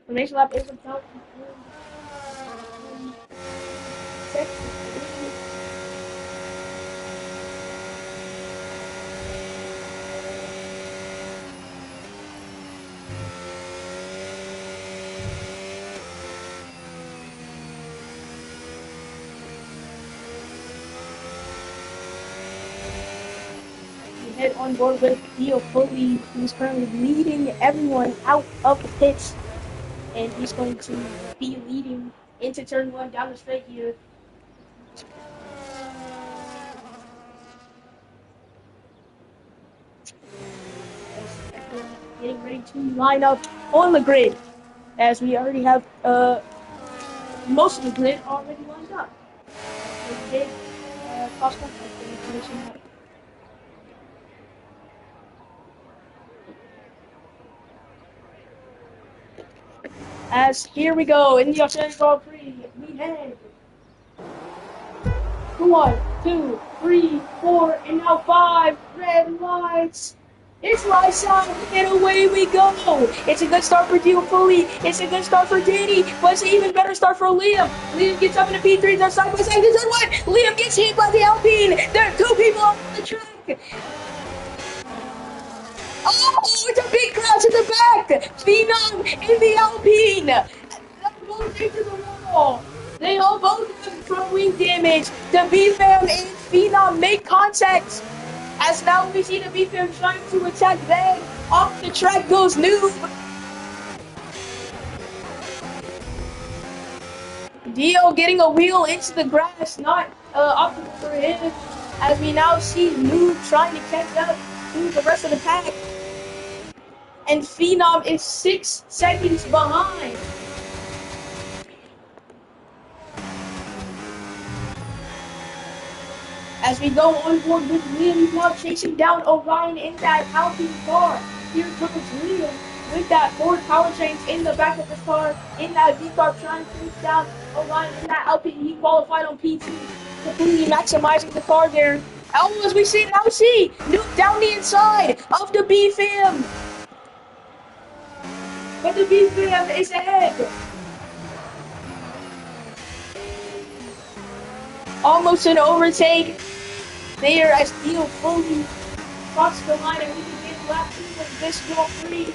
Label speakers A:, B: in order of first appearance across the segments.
A: The next lap is about 6. We head on board with Theo Foley, who's currently leading everyone out of the pits, and he's going to be leading into turn 1 down the straight here. Getting ready to line up on the grid, as we already have most of the grid already lined up. Big cross country finishing up. As here we go in the Australian Grand Prix, we head 1, 2, 3, 4, and now 5 red lights. It's lights out, and away we go. It's a good start for Theo Foley. It's a good start for Danny, but it's an even better start for Liam. Liam gets up in the P3, they're side by side. This is what Liam gets hit by the Alpine. There are 2 people on the track. Oh, it's a big crash in the back. Phenom in the Alpine. They're both into the wall. They all both have front wing damage. The B-Fam and Phenom make contact. As now we see the B-Fam trying to attack them. Off the track goes Noob. Dio getting a wheel into the grass, not optimal for him. As we now see Noob trying to catch up to the rest of the pack. And Phenom is 6 seconds behind. As we go on board with Liam, he's now chasing down Orion in that Alpine car. Here comes Liam with that Ford powertrains in the back of his car, in that V-car, trying to chase down Orion in that Alpine. He qualified on P2, completely maximizing the car there. Oh, as we see now, Nuke down the inside of the B-Fam. But the B-Fam is ahead. Almost an overtake there as Theo Foley crossed the line, and we can get lap 2 of this Grand Prix.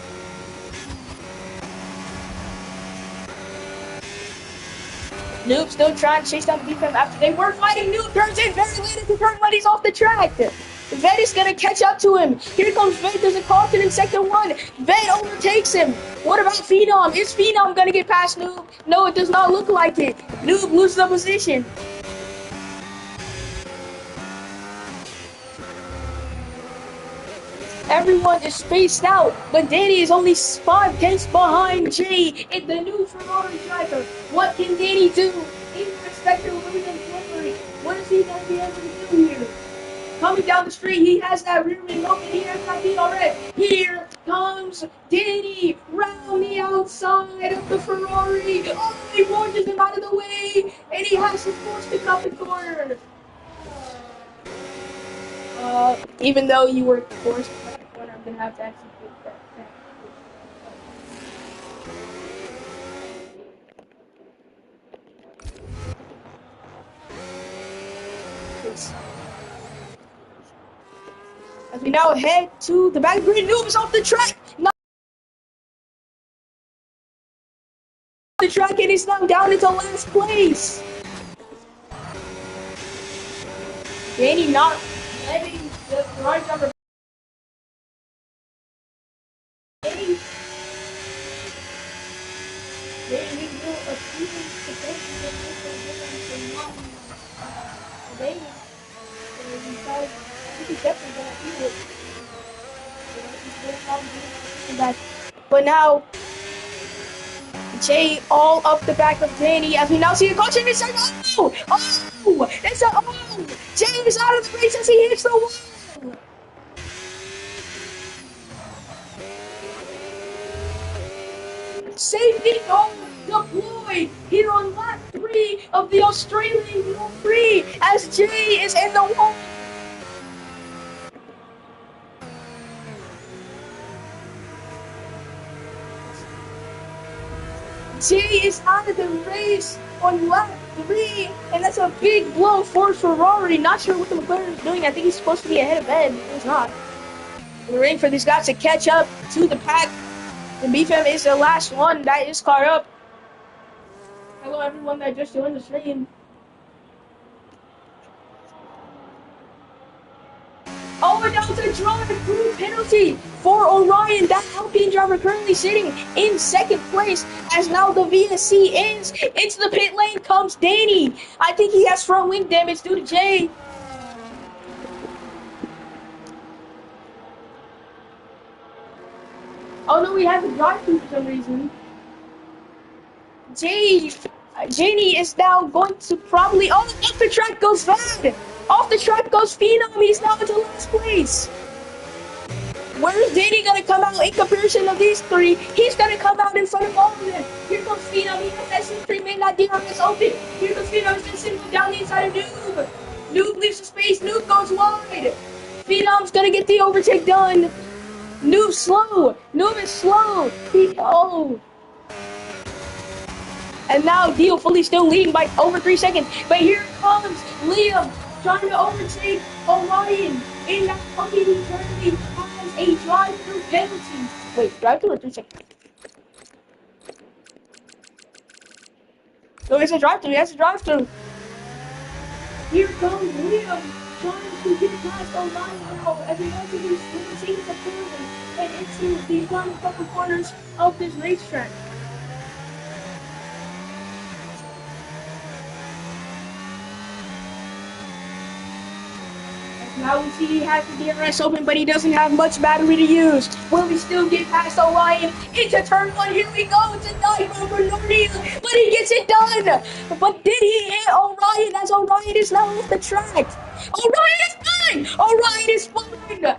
A: Noob still trying to chase down the B-Fam after they were fighting. Noob turns in very late at the turn when he's off the track. Vet is gonna catch up to him. Here comes Vet. There's a caution in sector 1. Vet overtakes him. What about Phenom? Is Phenom gonna get past Noob? No, it does not look like it. Noob loses the position. Everyone is spaced out, but Danny is only 5 tenths behind Jay in the new Ferrari driver. What can Danny do in respect to Williams delivery? What is he going to be able to do here? Coming down the street, he has that rear wing open. He has that beat already. Here comes Danny round the outside of the Ferrari. Oh, he launches him out of the way, and he has to force to cut the corner. Even though you were forced to cut the corner, I'm gonna have to actually fix that. As we now head to the back grid, Noob is off the track. Not the track, and he's now down into last place. Danny not letting the Ferrari driver. Danny will appeal to he's definitely going to appeal it. But now, Jay all up the back of Danny as we now see a caution. It's like, oh! It's a oh! Jay is out of the race as he hits the wall. Safety car deployed here on lap 3 of the Australian Grand Prix as Jay is in the wall. Jay is out of the race on lap 3, and that's a big blow for Ferrari. Not sure what the McLaren is doing. I think he's supposed to be ahead of Ben. He's not. We're waiting for these guys to catch up to the pack. The BFM is the last one that is caught up. Hello, everyone that just joined the stream. Oh, and that was a drive-through penalty for Orion. That Alpine driver currently sitting in second place as now the VSC ends. Into the pit lane comes Danny. I think he has front wing damage due to Jay. Oh no, we have a drive-through for some reason. Janie is now going to probably... Oh, off the track goes Vad! Off the track goes Phenom. He's now into last place. Where's Danny gonna come out in comparison of these three? He's gonna come out in front of all of them. Here comes Phenom. He has that C3 man, that DRS open. Here comes Phenom. He's gonna send him down the inside of Noob. Noob leaves the space. Noob goes wide. Phenom's gonna get the overtake done. Noob's slow. Noob is slow. And now Dio fully still leading by over 3 seconds. But here comes Liam trying to overtake Orion. In that puppy who currently has a drive-through penalty. Wait, drive-through or 3 seconds? No, it's a drive-through. Yes, a drive-through. Here comes Liam trying to get past Orion now as he wants to do switching the corners and into the final couple corners of this racetrack. Now we see he has the DRS open, but he doesn't have much battery to use. Will he still get past Orion into turn 1? Here we go. It's a dive over Nordy, but he gets it done. But did he hit Orion as Orion is now off the track? Orion is fine. Orion is fine.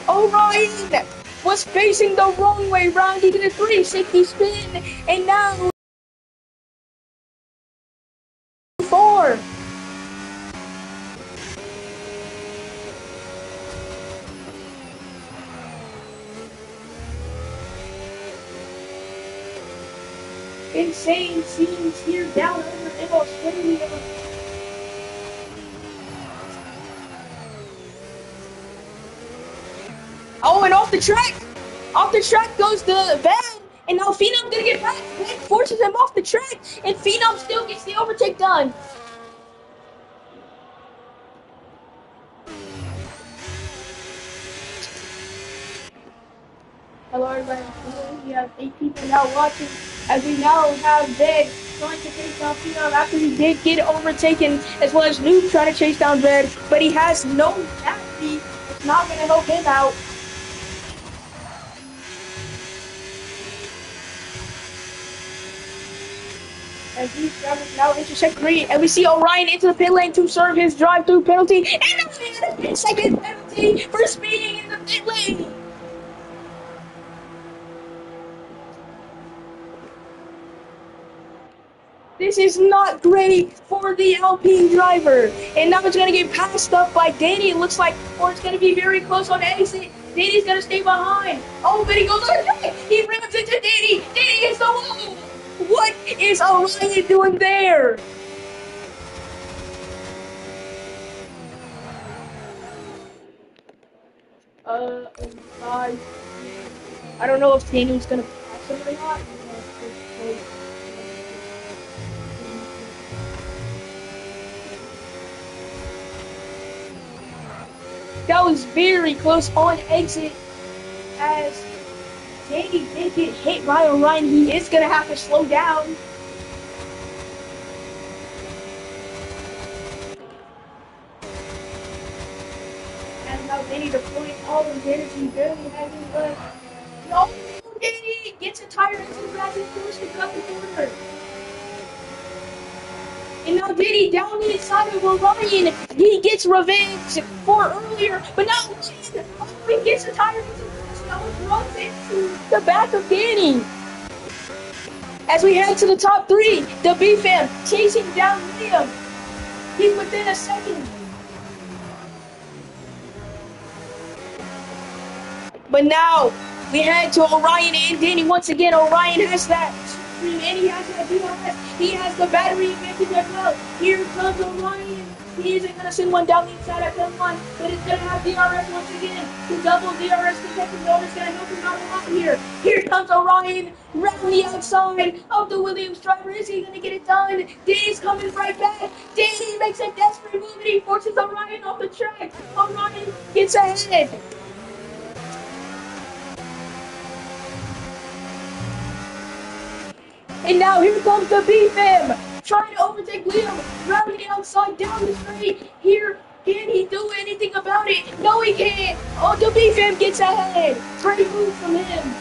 A: Orion was facing the wrong way round. He did a 360 spin, and now 4. Insane scenes here down over in Australia. Oh, and off the track goes the van, and now Phenom's gonna get back. Van forces him off the track, and Phenom still gets the overtake done. Hello, everybody. We have 8 people now watching, as we now have Ved trying to chase down Phenom after he did get overtaken, as well as Noob trying to chase down Ved, but he has no battery. It's not gonna help him out. As these drivers now intersect 3, and we see Orion into the pit lane to serve his drive-through penalty, and now we had a 10-second penalty for speeding in the pit lane. This is not great for the Alpine driver, and now it's gonna get passed up by Danny. It looks like, or it's gonna be very close on exit. Danny's gonna stay behind. Oh, but he goes on the track. He rams into Danny. Danny is the wall. What is Orion doing there? I don't know if Daniel's gonna pass him or not. That was very close on exit as Danny did get hit by Orion. He is going to have to slow down. And now Danny deploying all his energy, barely having left. No, Danny gets a tire into the grass and forced to cut the corner. And now Danny down the inside of Orion. He gets revenge for earlier, but now he gets a tire into the grass and runs into the back of Danny. As we head to the top 3, the B-Fam chasing down Liam. He's within a second. But now we head to Orion and Danny once again. Orion has that stream and he has that DRS. He has the battery advantage as well. Here comes Orion. He isn't going to send one down the inside at turn one, but it's going to have DRS once again. The double DRS protected zone is going to help him out a lot here. Here comes Orion round the outside of the Williams driver. Is he going to get it done? Danny's coming right back. Danny makes a desperate move and he forces Orion off the track. Orion gets ahead. And now here comes the BFM, trying to overtake Liam, rounding the outside down the straight. Here, can he do anything about it? No, he can't. Oh, the BFM gets ahead. Great move from him.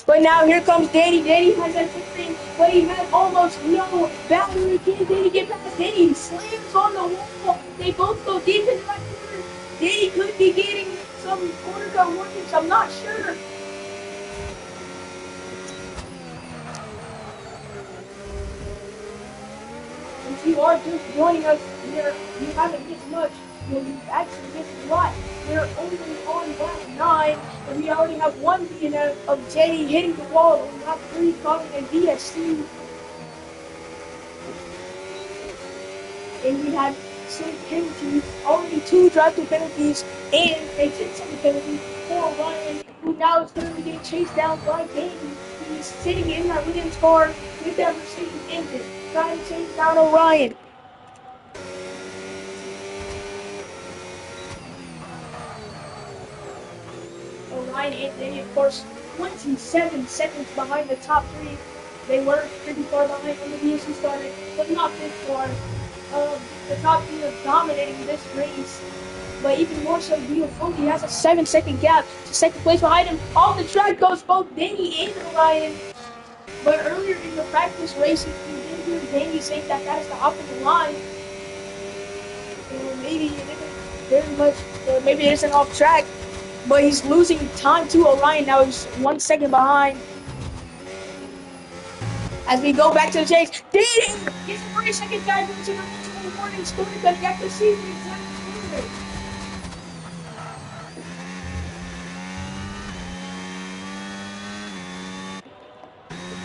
A: But now here comes Danny. Danny has that thing, but he has almost no battery. Can Danny get past? Danny slams on the wall. They both go deep into that corner. Danny could be getting some corner cut warnings, I'm not sure. If you are just joining us here, you haven't missed much. Well, you've actually missed a lot. We're only on lap 9, and we already have one DNF of Jenny hitting the wall on lap 3 causing a DSC. And we had some penalties, already 2 drive-through penalties, and a 10-second penalty for Ryan, who now is going to be getting chased down by Danny. He's sitting in that Williams car with that Mercedes engine, trying to chase down Orion. Orion and Danny, of course, 27 seconds behind the top 3. They were pretty far behind when the DSC started, but not this far. The top 3 are dominating this race, but even more so, He has a 7-second gap to second place behind him. Off the track goes both Danny and Orion. But earlier in the practice races, we did hear Danny saying that is the optimal line. And maybe it isn't very much, maybe it isn't off track, but he's losing time to Orion. Now he's 1 second behind. As we go back to the chase, Danny gets a 3-second divergence in the warning score, but you have to see the exact score.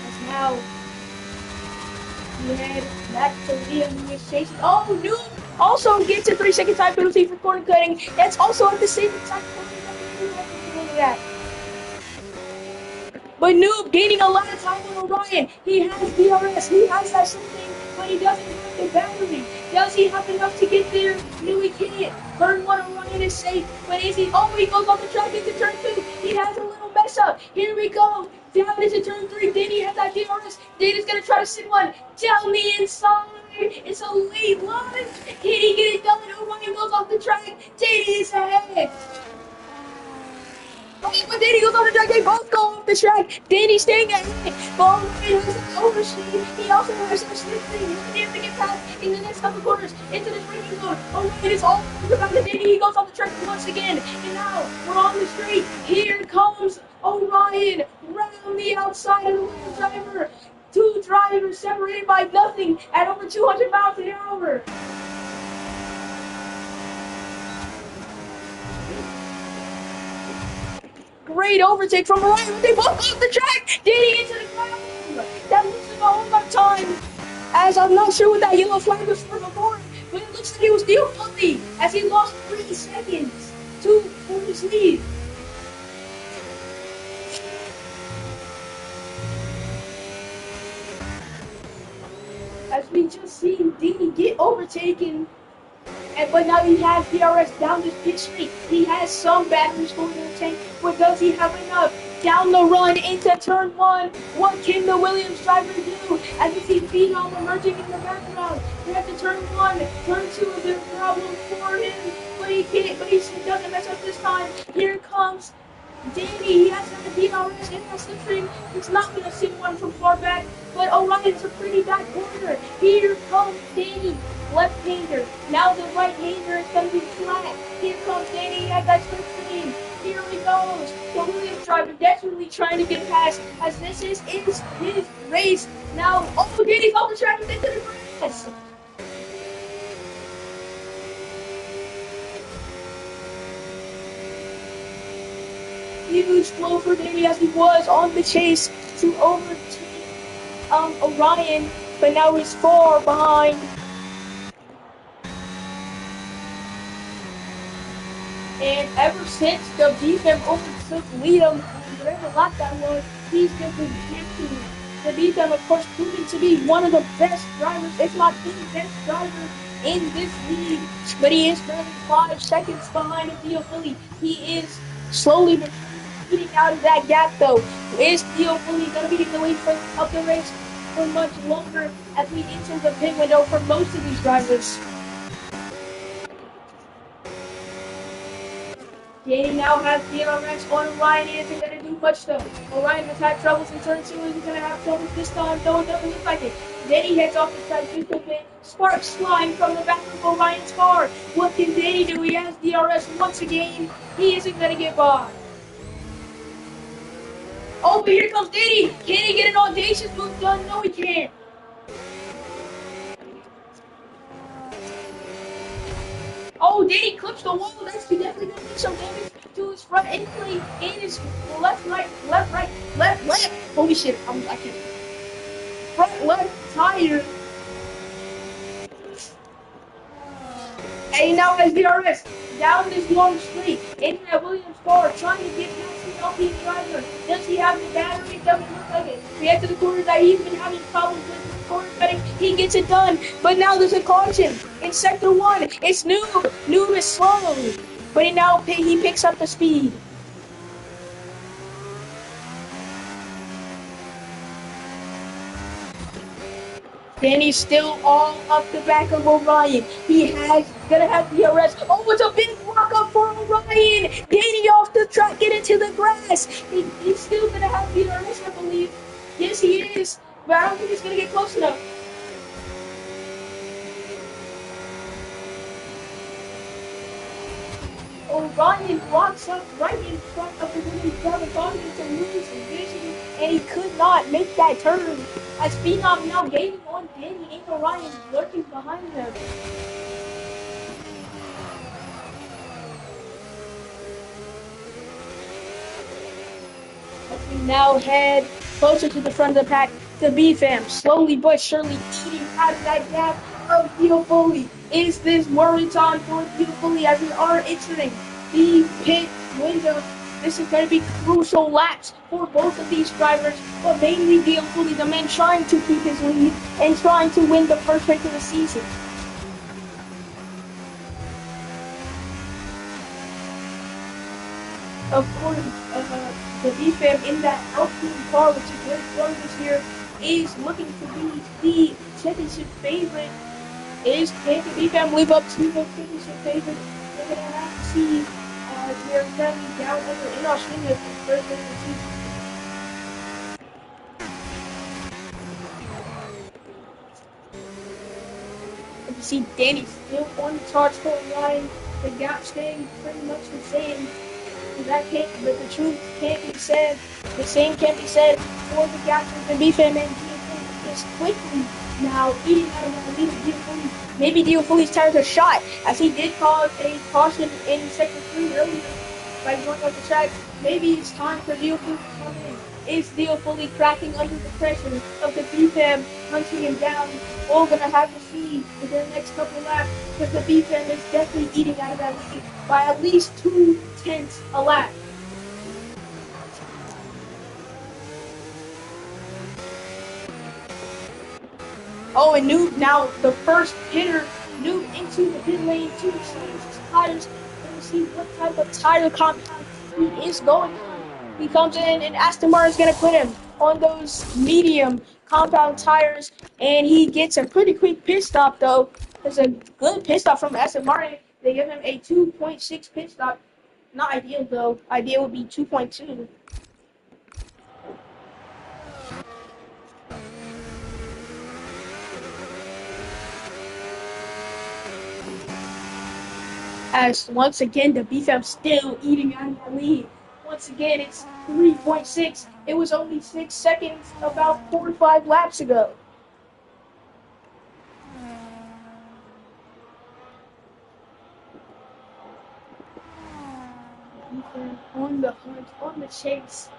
A: As now we head back to Liam, who is chasing. Oh, Noob also gets a 3-second time penalty for corner cutting. That's also at the same exact corner that. But Noob gaining a lot of time on Orion. He has DRS, he has that something, but he doesn't have the battery. Does he have enough to get there? No, he can't. Turn 1, Orion is safe, but is he? Oh, he goes off the track into turn 2. He has a little mess up. Here we go. Down into turn 3. Danny has that DRS. Danny's gonna try to send one down the inside. It's a late lunge. Can he get it done? Orion goes off the track. Danny is ahead. But Danny goes on the track, they both go off the track. Danny staying ahead. But Orion has an overspeed. He also has a slip thing. He's been able to get past in the next couple corners into this braking zone. Orion is all about the Danny. He goes off the track once again. And now we're on the straight. Here comes Orion round the outside of the Williams driver. 2 drivers separated by nothing at over 200 miles an hour. Great overtake from Orion. They both off the track. Danny into the ground. That looks like a whole lot of time. As I'm not sure what that yellow flag was for before, but it looks like it was still funny as he lost 3 seconds for his lead. As we just seen Danny get overtaken. But now he has DRS down this pit street. He has some battery stored in the tank, but does he have enough? Down the run into turn 1. What can the Williams driver do? As you see Phenom emerging in the background. Here's to turn 1. Turn 2 is a problem for him, but he can't. But he doesn't mess up this time. Here comes Danny. He has the DRS in that slipstream. He's not going to send one from far back, but Orion's a pretty bad corner. Here comes Danny. Left-hander. Now the right-hander is going to be flat. Here comes Danny at that slipstream. Here he goes. The Williams driver desperately trying to get past as this is his race. Now, oh, Danny's off the track and into the grass. huge blow for Danny as he was on the chase to overtake Orion, but now he's far behind. And ever since the BFM overtook Liam, whatever lap that was, he's been projecting the BFM, of course, proving to be one of the best drivers, if not the best driver in this league. But he is currently 5 seconds behind Theo Philly. He is slowly but surely eating out of that gap, though. Is Theo Philly going to be in the lead of the race for much longer as we enter the pit window for most of these drivers? Danny now has DRS on Orion. He isn't going to do much though. Orion has had troubles in turn 2. He's going to have troubles this time, though it doesn't look like it. Danny heads off the track just a bit. Sparks flying from the back of Orion's car. What can Danny do? He has DRS once again. He isn't going to get by. Oh, but here comes Danny. Can he get an audacious move done? No, he can't. Oh, Danny clips the wall. That's definitely going to do some damage to his front end plate and his left, right, left. Holy shit, I can't. Front left tire. And he now has DRS down this long straight into that Williams car, trying to get past the LP driver. Does he have the battery? It doesn't look like it. We head to the corner that he's been having problems with the corner setting. He gets it done, but now there's a caution in sector 1. It's Noob. Noob is slow, but he picks up the speed. Danny's still all up the back of Orion. Gonna have the arrest. Oh, it's a big walk up for Orion. Danny off the track, get into the grass. He's still gonna have the arrest, I believe. Yes, he is, but I don't think he's gonna get close enough. Orion walks up right in front of the Williams driver, causing him to lose his vision, and he could not make that turn. As Phenom now gaining on Danny and Orion lurking behind them. As we now head closer to the front of the pack, the B-Fam slowly but surely eating out of that gap of Theo Foley. Is this worry time for Theo Foley as we are entering the pit window? This is going to be crucial laps for both of these drivers, but mainly Theo Foley, the man trying to keep his lead and trying to win the first race of the season. Of course, the B-Fam in that Alpine car, which is very strong this year, is looking to be the championship favorite. Can the B-Fam live up to the championship favorite? We're going to have to see. We're currently down under in Australia for the first race of the season. You see Danny still on the charts for Orion. The gap staying pretty much the same. But the truth can't be said. The same can't be said for the gap between B-Fam and Theo is quickly now eating out of the lead of Theo Foley. Maybe Theo Foley's tires are shot, as he did cause a caution in sector 3 earlier by going off the track. Maybe it's time for Theo Foley to come in. Is Theo Foley cracking under the pressure of the B-Fam hunting him down? We're going to have to see within the next couple of laps, because the B-Fam is definitely eating out of that lead by at least 2/10 a lap. Oh, and Noob now the first hitter. Noob into the pit lane to change his tires and see what type of tire compound he is going on. He comes in and Aston Martin's going to put him on those medium compound tires, and he gets a pretty quick pit stop though. It's a good pit stop from Aston Martin. They give him a 2.6 pit stop. Not ideal though. Ideal would be 2.2. As once again the B-Fam still eating out of that lead. Once again it's 3.6. It was only 6 seconds about 4 or 5 laps ago. defense on the hunt, on the chase,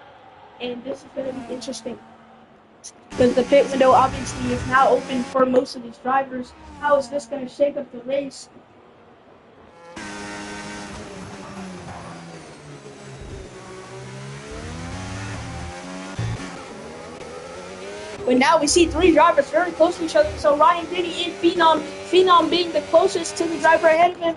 A: and this is going to be interesting because the pit window obviously is now open for most of these drivers. How is this going to shake up the race? But now we see three drivers very close to each other. So Ryan Denny and Phenom, Phenom being the closest to the driver ahead of him.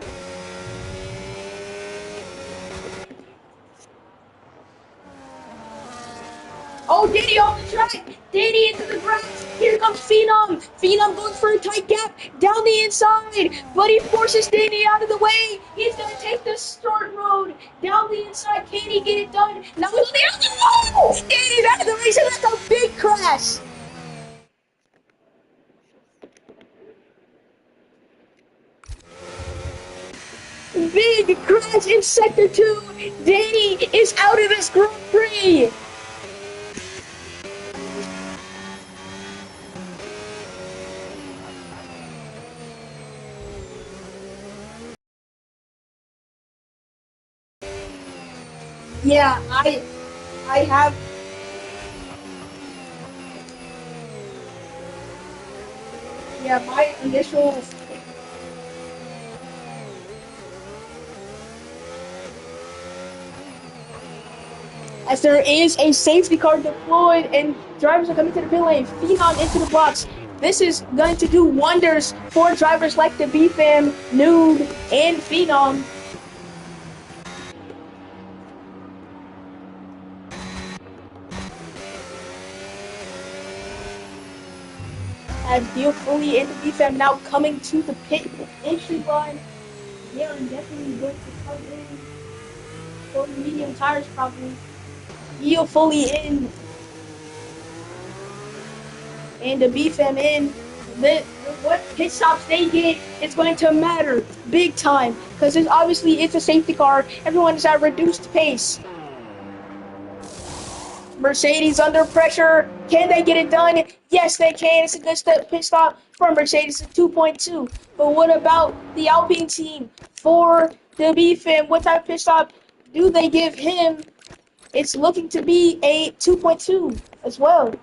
A: Oh, Denny on the track. Denny into the grass. Here comes Phenom. Phenom going for a tight gap down the inside. But he forces Denny out of the way. He's going to take the short road down the inside. Can he get it done? Now he's on the outside. Oh! Denny's out of the race, and that's a big crash. Big crash in Sector 2. Danny is out of this Grand Prix. Yeah, I have. Yeah, my initial. As there is a safety car deployed and drivers are coming to the pit lane, Phenom into the box. This is going to do wonders for drivers like the BFAM, Noob, and Phenom. As Deal Fully and the BFAM now coming to the pit entry line, they are definitely going to come in for medium tires probably. Deal Fully in and the BFAM in. What pit stops they get is going to matter big time because obviously it's a safety car. Everyone is at reduced pace. Mercedes under pressure. Can they get it done? Yes, they can. It's a good pit stop for Mercedes at 2.2. But what about the Alpine team for the BFAM? What type of pit stop do they give him? It's looking to be a 2.2 as well.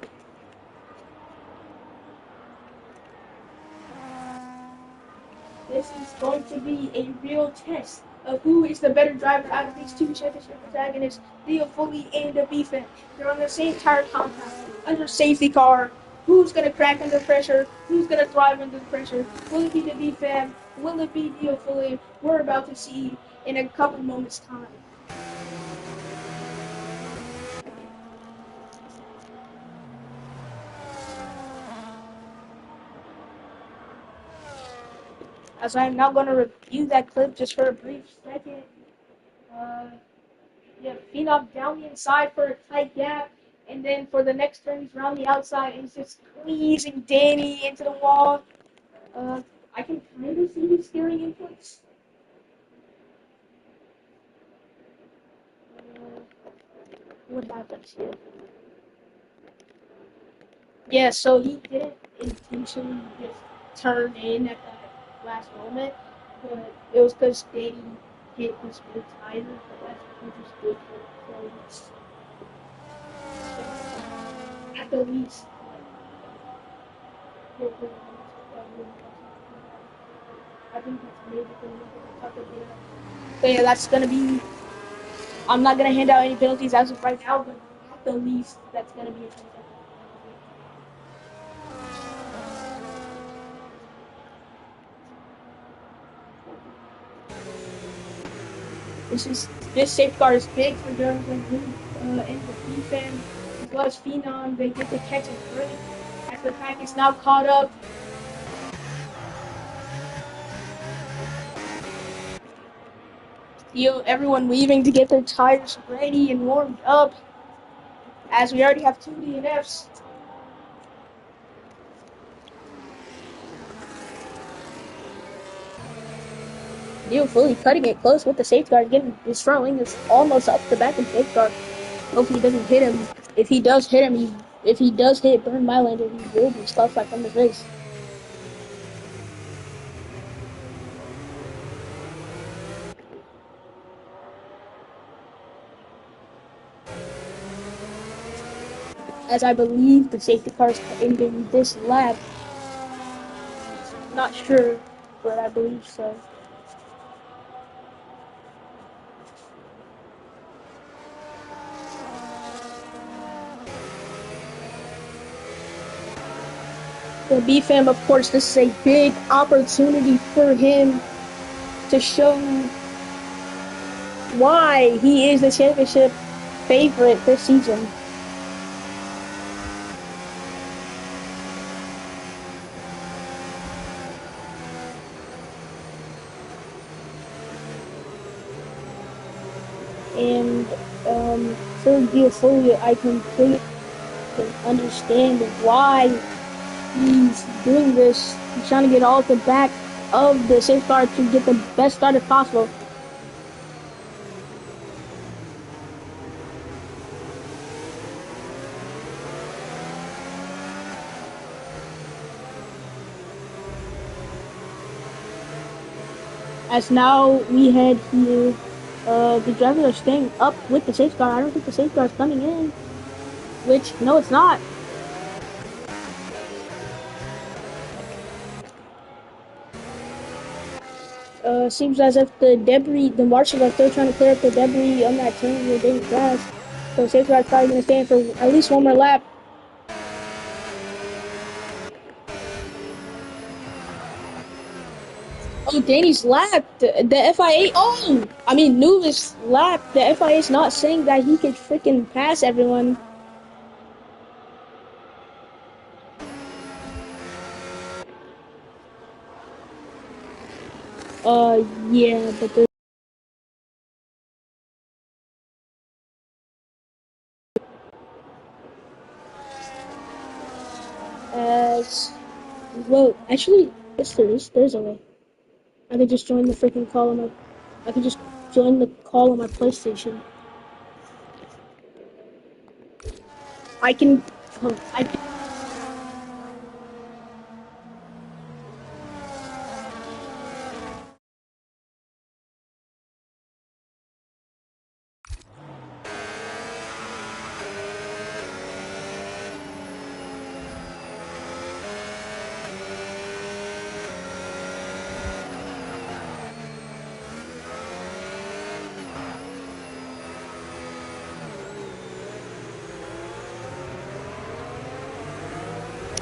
A: This is going to be a real test of who is the better driver out of these two championship protagonists, Theo Fully and the BFAM. They're on the same tire compound, under safety car. Who's going to crack under pressure? Who's going to thrive under pressure? Will it be the BFAM? Will it be Theo Fully? We're about to see in a couple moments' time. As I'm now going to review that clip just for a brief second. Yeah, Phenom down the inside for a tight gap, and then for the next turn, he's around the outside, and he's just squeezing Danny into the wall. Uh, I can kind of see his steering inputs. Uh, what happens here? Yeah, so he didn't intentionally just turn in at that last moment, but it was because Danny hit his big tire, but that's just good for close. At the least, like, I think it's maybe so yeah, that's gonna be. I'm not gonna hand out any penalties as of right now, but at the least, that's gonna be a 10-second. This safeguard is big for drivers like Luke and the BFAM as well as Phenom. They get to catch and break as the pack is now caught up. Everyone leaving to get their tires ready and warmed up as we already have two DNFs. Fully cutting it close with the safeguard, getting his front wing is almost up the back of safeguard. Hopefully he doesn't hit him. If he does hit him, if he does hit Burn Mylander, he will be disqualified from the race. as I believe the safety car is ending this lap. Not sure, but I believe so. The BFAM, of course, this is a big opportunity for him to show why he is the championship favorite this season. And for Giafolia, I completely understand why he's doing this. He's trying to get all at the back of the safeguard to get the best start as possible. As now we head here, the drivers are staying up with the safeguard. I don't think the safeguard's coming in. Which, no, it's not. Seems as if the marshals are still trying to clear up the debris on that turn where they crashed. So safeguard's probably going to stand for at least one more lap. Oh, Danny's lapped. The FIA. Oh! I mean, Nuvis lapped. The FIA is not saying that he could freaking pass everyone. Yeah, but the. As. Well, actually, yes, there is. There's a way. I could just join the freaking call on my. I could just join the call on my PlayStation. I can. I can.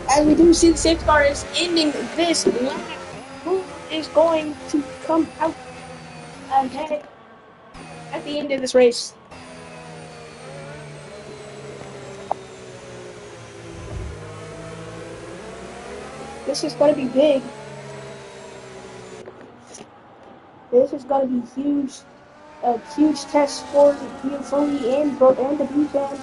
A: As we do see, the safety car is ending this lap. Who is going to come out ahead at the end of this race? This is going to be big. This is going to be huge. A huge test for Gianfoni and the B-Fan.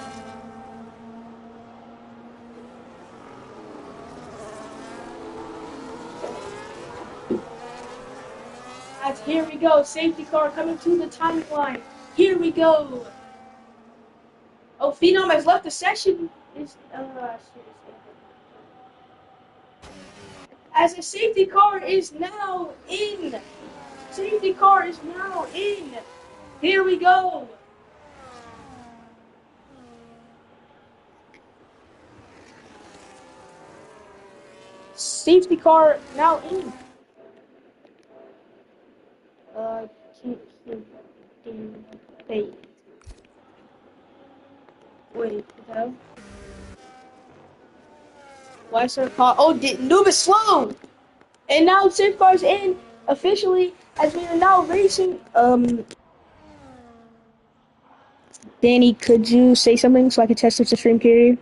A: As here we go, safety car coming to the timeline. Here we go. Oh, Phenom has left the session. As a safety car is now in. Safety car is now in. Here we go. Safety car now in. Can't hear the Wait, what the hell? Why is there a car? Oh, Nubis slow! And now safety car's in officially as we are now racing. Danny, could you say something so I can test if the stream carrier?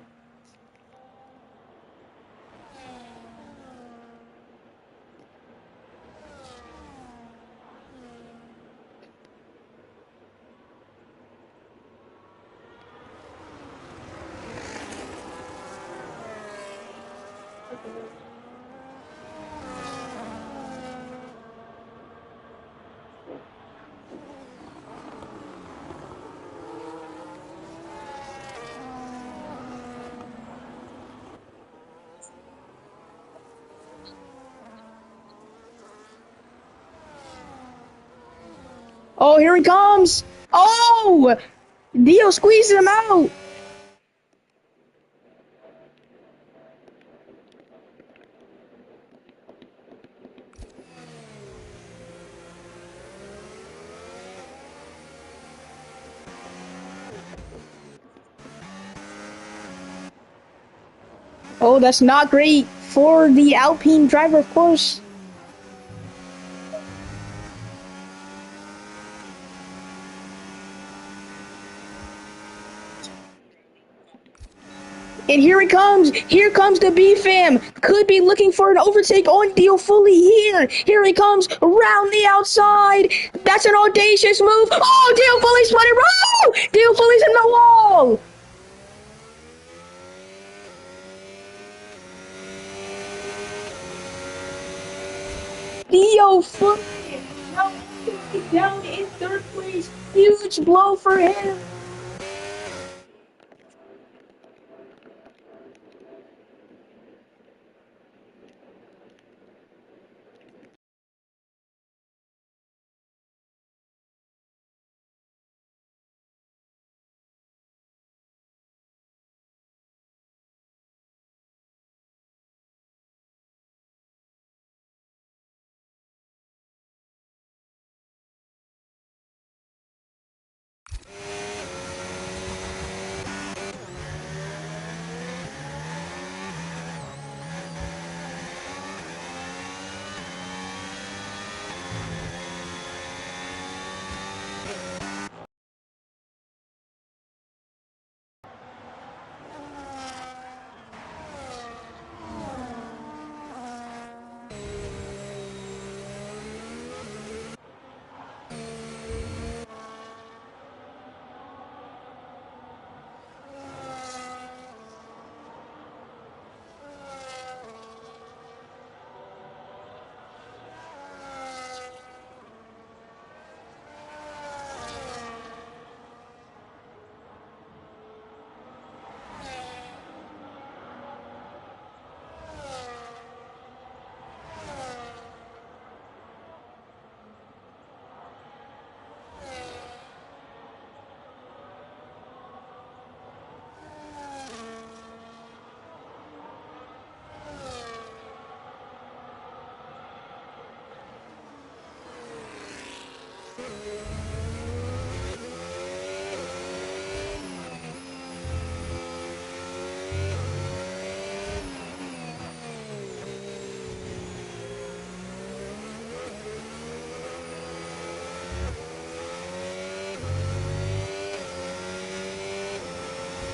A: Oh, here he comes! Oh! Dio squeezes him out! Oh, that's not great for the Alpine driver, of course. And here it comes. Here comes the B fam. Could be looking for an overtake on Dio Fully here. Here he comes around the outside. That's an audacious move. Oh, Dio Fully's spun it. Oh, Dio Fully's in the wall. Dio Fully now down in third place. Huge blow for him.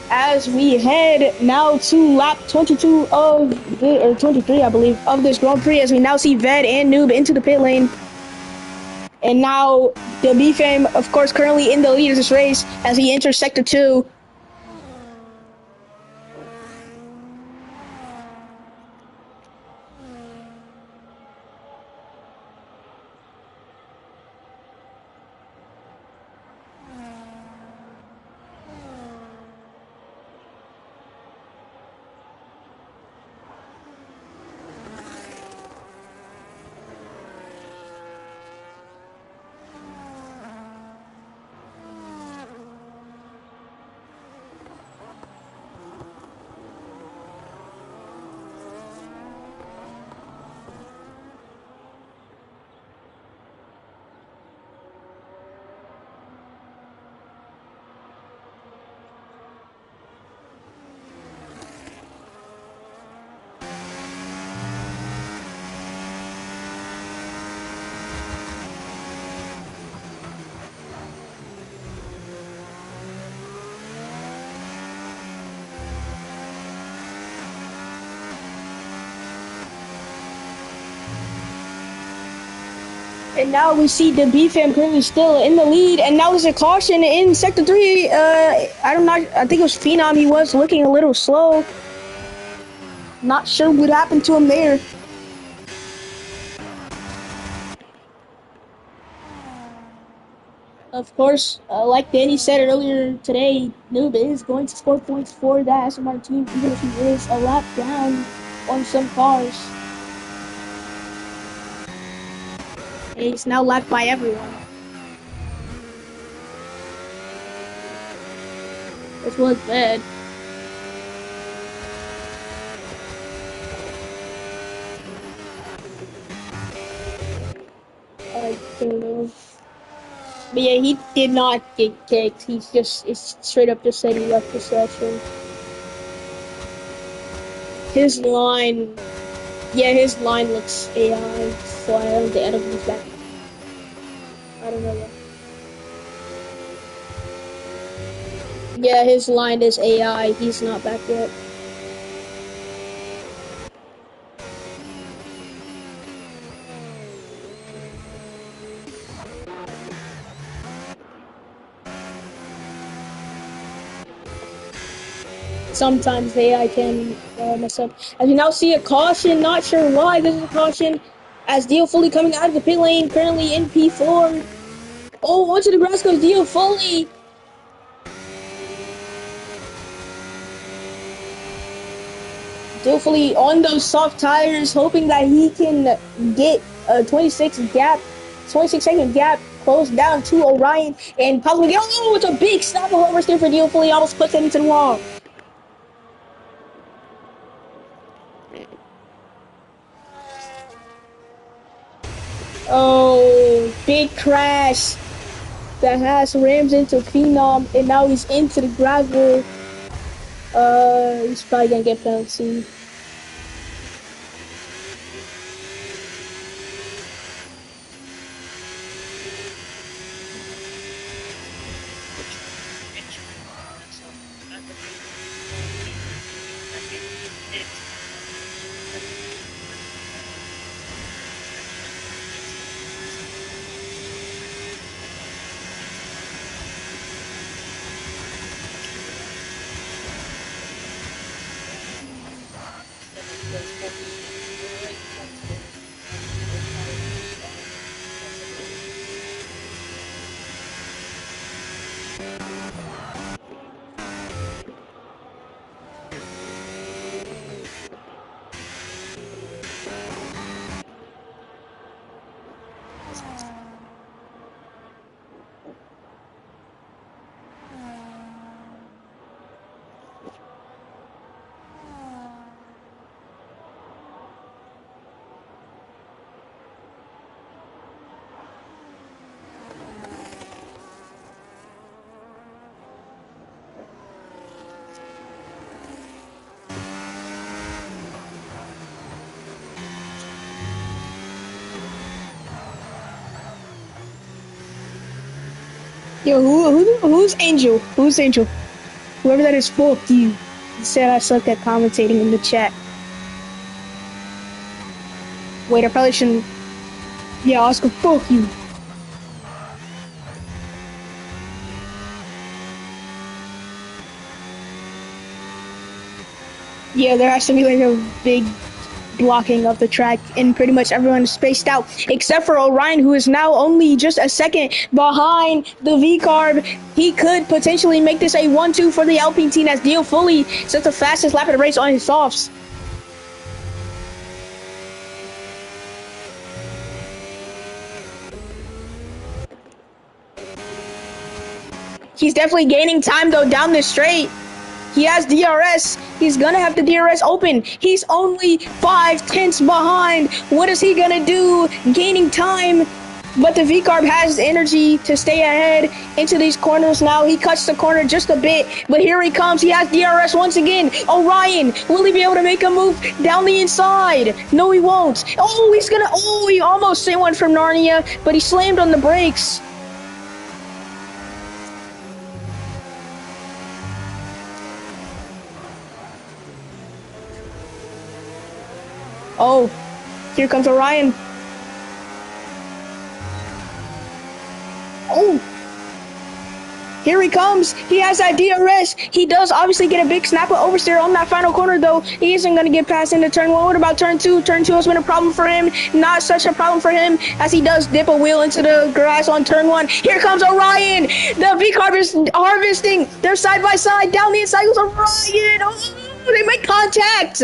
A: As we head now to lap 22 of the, or 23, I believe, of this Grand Prix, as we now see Ved and Noob into the pit lane. And now the B-Fam, of course, currently in the lead of this race as he enters Sector 2. And now we see the B-Fam currently still in the lead. And now there's a caution in Sector 3. I think it was Phenom. He was looking a little slow. Not sure what happened to him there. Of course, like Danny said earlier today, Noob is going to score points for the Aston Martin team, even if he is a lap down on some cars. And he's now lapped by everyone. This was bad. I don't know. But yeah, he did not get kicked. It's straight up just said he left the session. His line, yeah, his line looks AI, so I don't think he's back. I don't know yet. Yeah, his line is AI. He's not back yet. Sometimes the AI can mess up. As you now see a caution, not sure why this is a caution. As Dio Fully coming out of the pit lane, currently in P4. Oh, onto the grass goes Dio Fully. Dio Fully on those soft tires, hoping that he can get a 26-second gap closed down to Orion and possibly get. Oh, it's a big snap of oversteer for Dio Fully, almost puts it into the wall. Oh, big crash that has rams into Phenom, and now he's into the gravel. He's probably gonna get penalty. Yo, who's Angel? Who's Angel? Whoever that is, fuck you. He said I suck at commentating in the chat. Wait, I probably shouldn't. Yeah, Oscar, fuck you. Yeah, there has to be like a big blocking of the track, and pretty much everyone is spaced out except for Orion, who is now only just a second behind the V-Carb. He could potentially make this a 1-2 for the Alpine team as Dio Fully sets the fastest lap of the race on his softs. He's definitely gaining time though down the straight. He has DRS. He's gonna have the DRS open. He's only 5/10 behind. What is he gonna do? Gaining time. But the V-Carb has energy to stay ahead into these corners now. He cuts the corner just a bit, but here he comes. He has DRS once again. Orion, will he be able to make a move down the inside? No, he won't. Oh, he almost hit one from Narnia, but he slammed on the brakes. Oh, here comes Orion. Oh, here he comes. He has that DRS. He does obviously get a big snap of oversteer on that final corner, though. He isn't going to get past into turn one. What about turn two? Turn two has been a problem for him. Not such a problem for him as he does dip a wheel into the grass on turn one. Here comes Orion. The V-Carb is harvesting. They're side by side. Down the inside goes Orion. Oh, they make contact.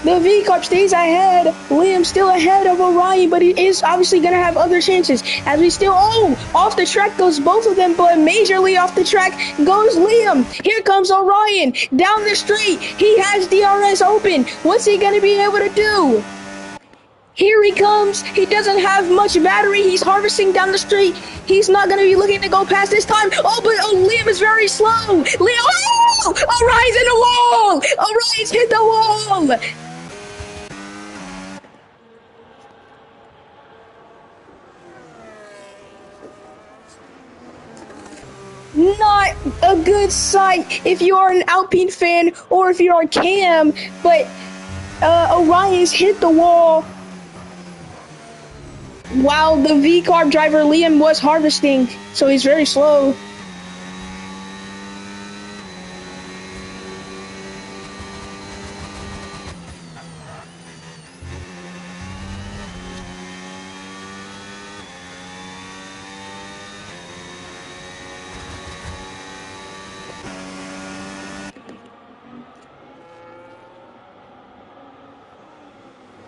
A: The V-Carb stays ahead. Liam's still ahead of Orion, but he is obviously going to have other chances. As we still, off the track goes both of them, but majorly off the track goes Liam. Here comes Orion down the straight. He has DRS open. What's he going to be able to do? Here he comes. He doesn't have much battery. He's harvesting down the street. He's not going to be looking to go past this time. Liam is very slow. Liam, Orion's in the wall. Orion's hit the wall. Not a good sight if you are an Alpine fan or if you are Cam, but Orion's hit the wall while the V-Carb driver Liam was harvesting, so he's very slow.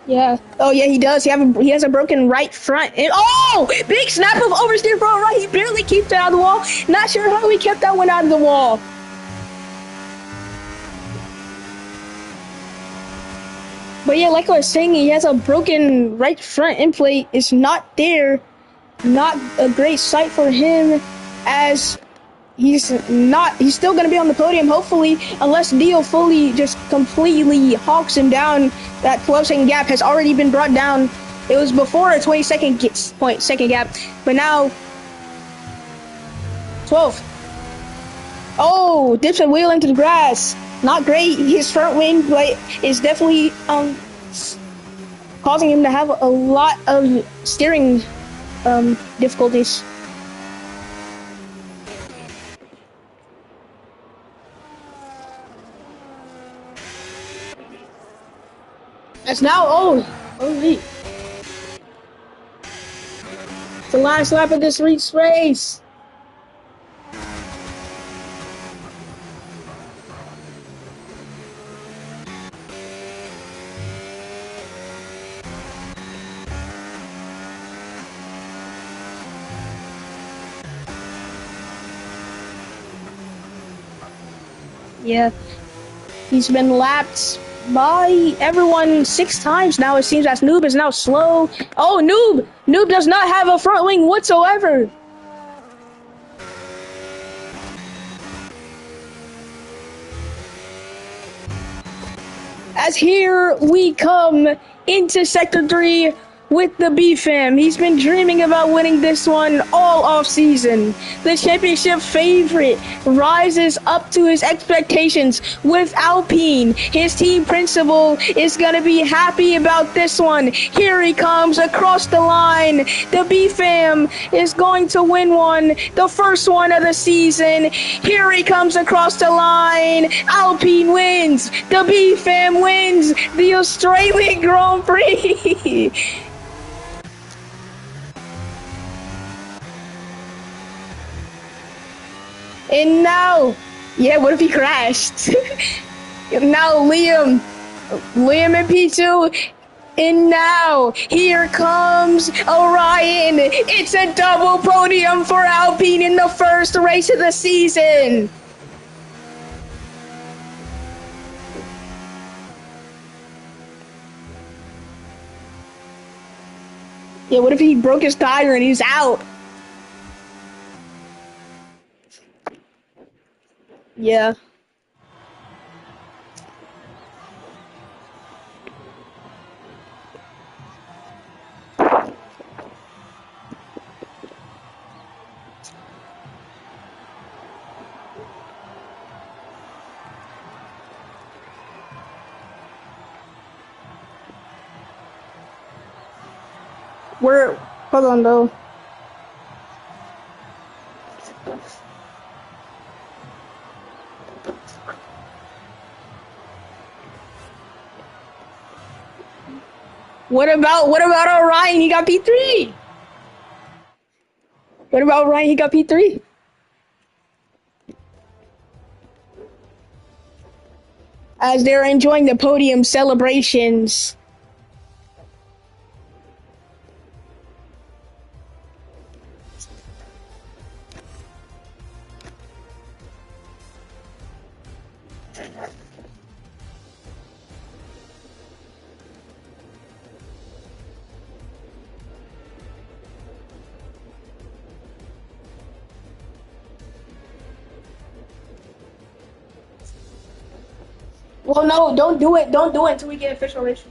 A: Yeah. Oh, yeah, he does. He has a broken right front. And, big snap of oversteer front right. He barely keeps it out of the wall. Not sure how he kept that one out of the wall. But yeah, like I was saying, he has a broken right front end plate. It's not there. Not a great sight for him, as he's still going to be on the podium, hopefully, unless Dio fully just completely hawks him down. That 12-second gap has already been brought down. It was before a 20-second gap, but now 12. Oh, dips a wheel into the grass. Not great. His front wing plate is definitely causing him to have a lot of steering difficulties. It's now, wait. It's the last lap of this week's race. Yeah, he's been lapped by everyone 6 times now. It seems that Noob is now slow. Oh, Noob does not have a front wing whatsoever. As here we come into Sector 3 with the B-Fam. He's been dreaming about winning this one all off season. The championship favorite rises up to his expectations with Alpine. His team principal is going to be happy about this one. Here he comes across the line. The B-Fam is going to win one, the first one of the season. Here he comes across the line. Alpine wins. The B-Fam wins the Australian Grand Prix. And now, yeah, what if he crashed? Now Liam in P2. And now, here comes Orion. It's a double podium for Alpine in the first race of the season. Yeah, what if he broke his tire and he's out? Yeah. Hold on though. What about Orion? He got P3. What about Orion? He got P3. As they're enjoying the podium celebrations. Well, no, don't do it. Don't do it until we get official issue.